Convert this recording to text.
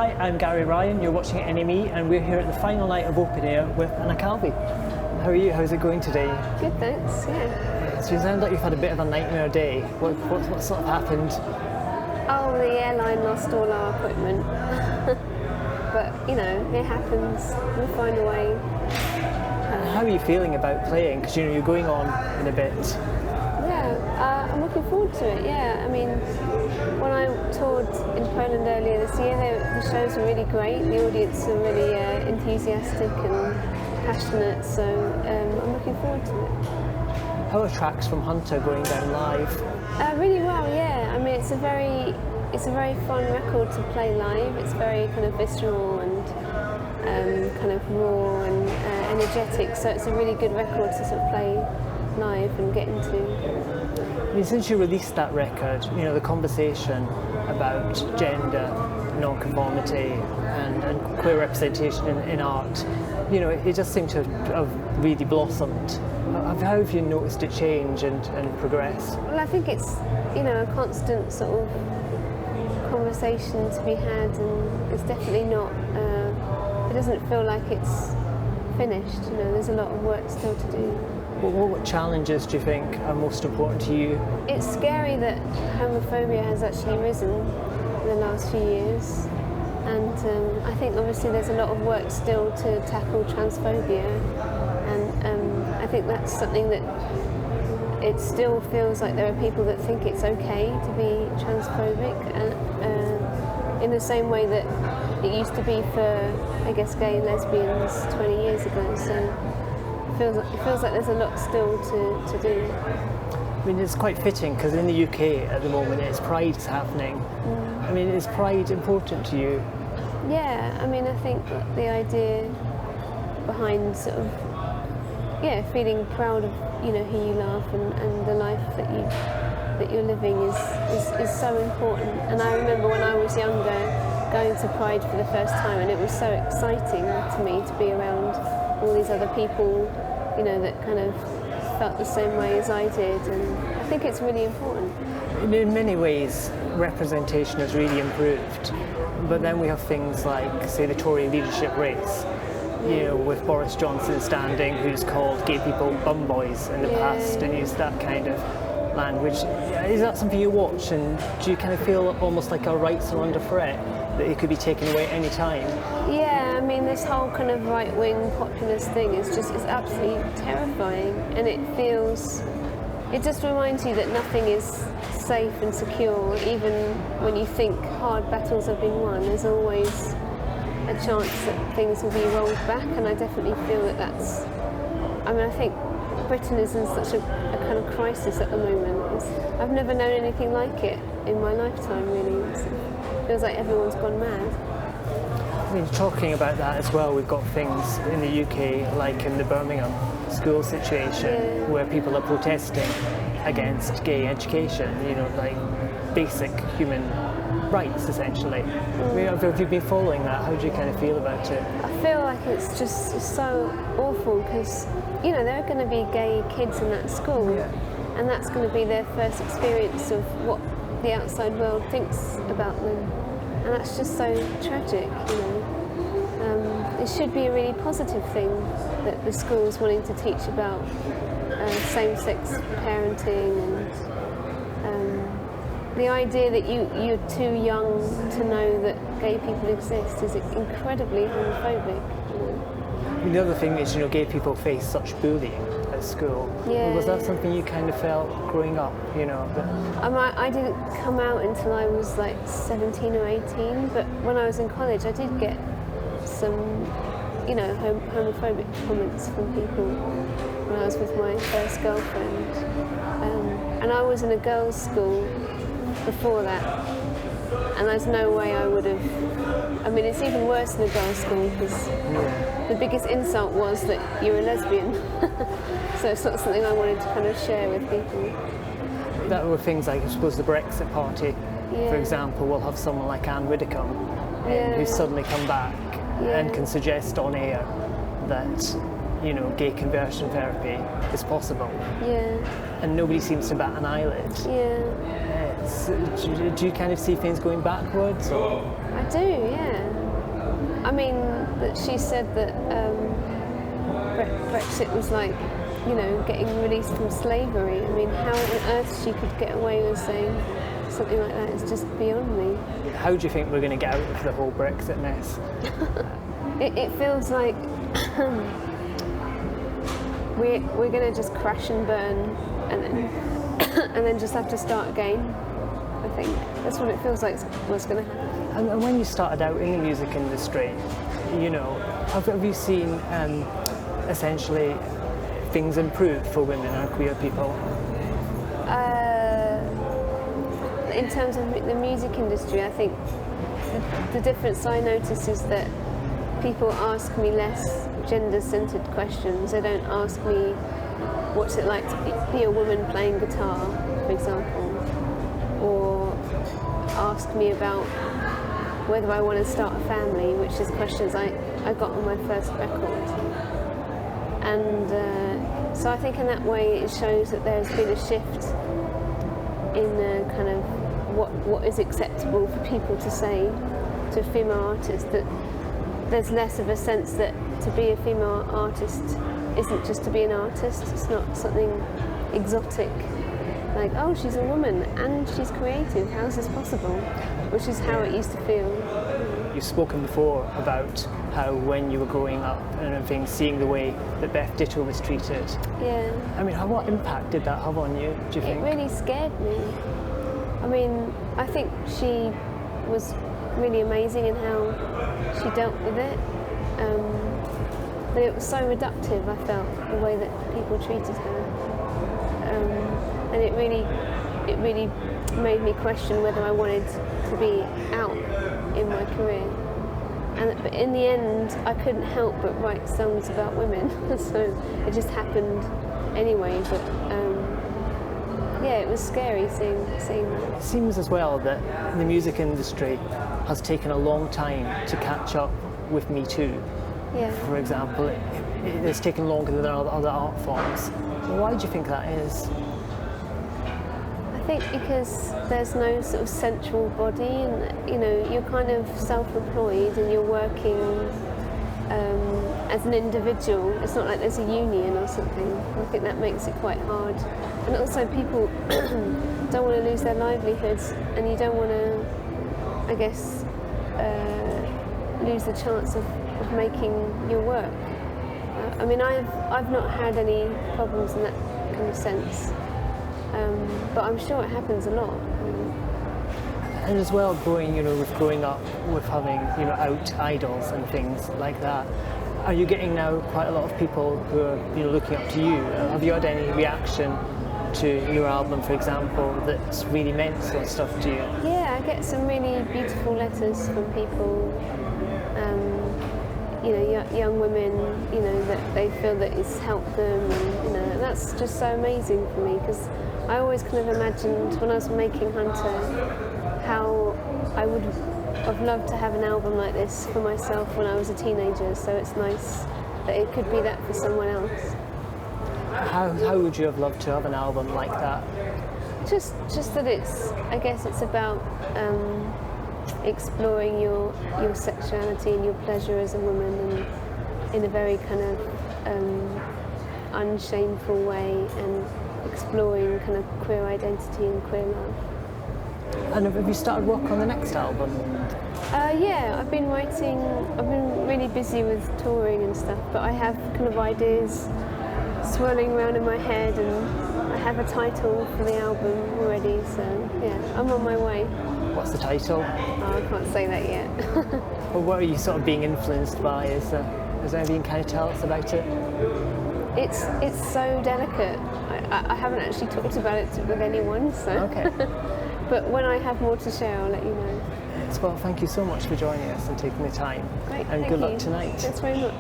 Hi, I'm Gary Ryan, you're watching NME and we're here at the final night of Open Air with Anna Calvi. How are you? How's it going today? Good, thanks, yeah. So you sound like you've had a bit of a nightmare day. What sort of happened? Oh, the airline lost all our equipment. But, you know, it happens. We'll find a way. How are you feeling about playing? Because you know, you're going on in a bit. Yeah, I'm looking forward to it, yeah. I mean, when I toured in Poland earlier this year, the shows were really great. The audience are really enthusiastic and passionate, so I'm looking forward to it. How are tracks from Hunter going down live? Really well, yeah. I mean, it's a very fun record to play live. It's very kind of visceral and kind of raw and energetic, so it's a really good record to sort of play live and get into. I mean, since you released that record, you know, the conversation about gender, non-conformity and queer representation in art, you know, it just seemed to have really blossomed. How have you noticed it change and progress? Well, I think it's, you know, a constant sort of conversation to be had, and it's definitely not, it doesn't feel like it's finished, you know, there's a lot of work still to do. What challenges do you think are most important to you? It's scary that homophobia has actually risen in the last few years, and I think obviously there's a lot of work still to tackle transphobia, and I think that's something that it still feels like there are people that think it's okay to be transphobic, in the same way that it used to be for, I guess, gay and lesbians 20 years ago. So it feels like there's a lot still to do. I mean, it's quite fitting because in the UK at the moment it's Pride's happening. I mean, is Pride important to you? Yeah, I mean, I think that the idea behind sort of, yeah, feeling proud of, you know, who you love and the life that you're living is so important. And I remember when I was younger going to Pride for the first time, and it was so exciting to me to be around all these other people, you know, that kind of felt the same way as I did, and I think it's really important. In many ways, representation has really improved, but then we have things like, say, the Tory leadership race, you know, with Boris Johnson standing, who's called gay people bum boys in the past and used that kind of language. Is that something you watch, and do you kind of feel almost like our rights are under threat, that it could be taken away at any time? Yeah, I mean, this whole kind of right-wing populist thing is absolutely terrifying, and it just reminds you that nothing is safe and secure. Even when you think hard battles have been won, there's always a chance that things will be rolled back, and I definitely feel that that's, I mean, I think Britain is in such a kind of crisis at the moment. I've never known anything like it in my lifetime, really. It feels like everyone's gone mad. I mean, talking about that as well, we've got things in the UK, like in the Birmingham school situation, where people are protesting against gay education, you know, like basic human rights, essentially. I mean, have you been following that? How do you kind of feel about it? I feel like it's so awful, because, you know, there are going to be gay kids in that school, and that's going to be their first experience of what the outside world thinks about them, and that's just so tragic, you know. It should be a really positive thing that the school's wanting to teach about same-sex parenting, and the idea that you're too young to know that gay people exist is incredibly homophobic. You know? The other thing is, you know, gay people face such bullying at school. Was that something you kind of felt growing up, you know? I didn't come out until I was like 17 or 18, but when I was in college I did get some, you know, homophobic comments from people when I was with my first girlfriend. And I was in a girls' school before that, and there's no way I would have, I mean, it's even worse in a girls' school, because the biggest insult was that you're a lesbian. So it's not something I wanted to kind of share with people. That were things like, I suppose, the Brexit Party, for example, will have someone like Anne Widdecombe, who's suddenly come back and can suggest on air that, you know, gay conversion therapy is possible. And nobody seems to bat an eyelid. Yeah. Do you kind of see things going backwards? Or? I do, yeah. I mean, that she said that Brexit was like, you know, getting released from slavery. I mean, how on earth she could get away with saying something like that is just beyond me. How do you think we're going to get out of the whole Brexit mess? It feels like we're going to just crash and burn, and then and then just have to start again. I think that's what it feels like what's going to happen. And when you started out in the music industry, you know, have you seen essentially things improve for women and queer people? In terms of the music industry, I think the difference I notice is that people ask me less gender-centered questions. They don't ask me what's it like to be a woman playing guitar, for example, or ask me about whether I want to start a family, which is questions I got on my first record. And so I think in that way it shows that there's been a shift in the kind of what is acceptable for people to say to a female artist, that there's less of a sense that to be a female artist isn't just to be an artist. It's not something exotic, like, oh, she's a woman and she's creative, how is this possible? Which is how it used to feel. You've spoken before about how when you were growing up and everything, seeing the way that Beth Ditto was treated. Yeah. I mean, what impact did that have on you, do you think? It really scared me. I mean, I think she was really amazing in how she dealt with it. But it was so reductive, I felt, the way that people treated her. And it really made me question whether I wanted to be out in my career. But in the end, I couldn't help but write songs about women, so it just happened anyway. But yeah, it was scary seeing that. It seems as well that the music industry has taken a long time to catch up with Me Too. Yeah. For example, it's taken longer than other art forms. Why do you think that is? I think because there's no sort of central body, and you know, you're kind of self-employed and you're working as an individual. It's not like there's a union or something. I think that makes it quite hard. And also people don't want to lose their livelihoods, and you don't want to, I guess, lose the chance of making your work. I mean, I've not had any problems in that kind of sense. But I'm sure it happens a lot. And as well, growing up with having, out idols and things like that, are you getting now quite a lot of people who are, looking up to you? Have you had any reaction to your album, for example, that's really meant sort of stuff to you? Yeah, I get some really beautiful letters from people, young women, that they feel that it's helped them, and that's just so amazing for me, because I always kind of imagined when I was making Hunter how I would have loved to have an album like this for myself when I was a teenager, so it's nice that it could be that for someone else. How would you have loved to have an album like that? Just that I guess it's about exploring your sexuality and your pleasure as a woman, and in a very kind of unshameful way, and exploring kind of queer identity and queer love. And have you started work on the next album? Yeah, I've been really busy with touring and stuff, but I have kind of ideas swirling around in my head, and I have a title for the album already, so yeah, I'm on my way. What's the title? Oh, I can't say that yet. Well, what are you sort of being influenced by? Is there anything you can kind of tell us about it? It's so delicate. I haven't actually talked about it with anyone, so. Okay. But when I have more to share, I'll let you know. Well, thank you so much for joining us and taking the time. Great, and thank good luck you. tonight. Thanks very much.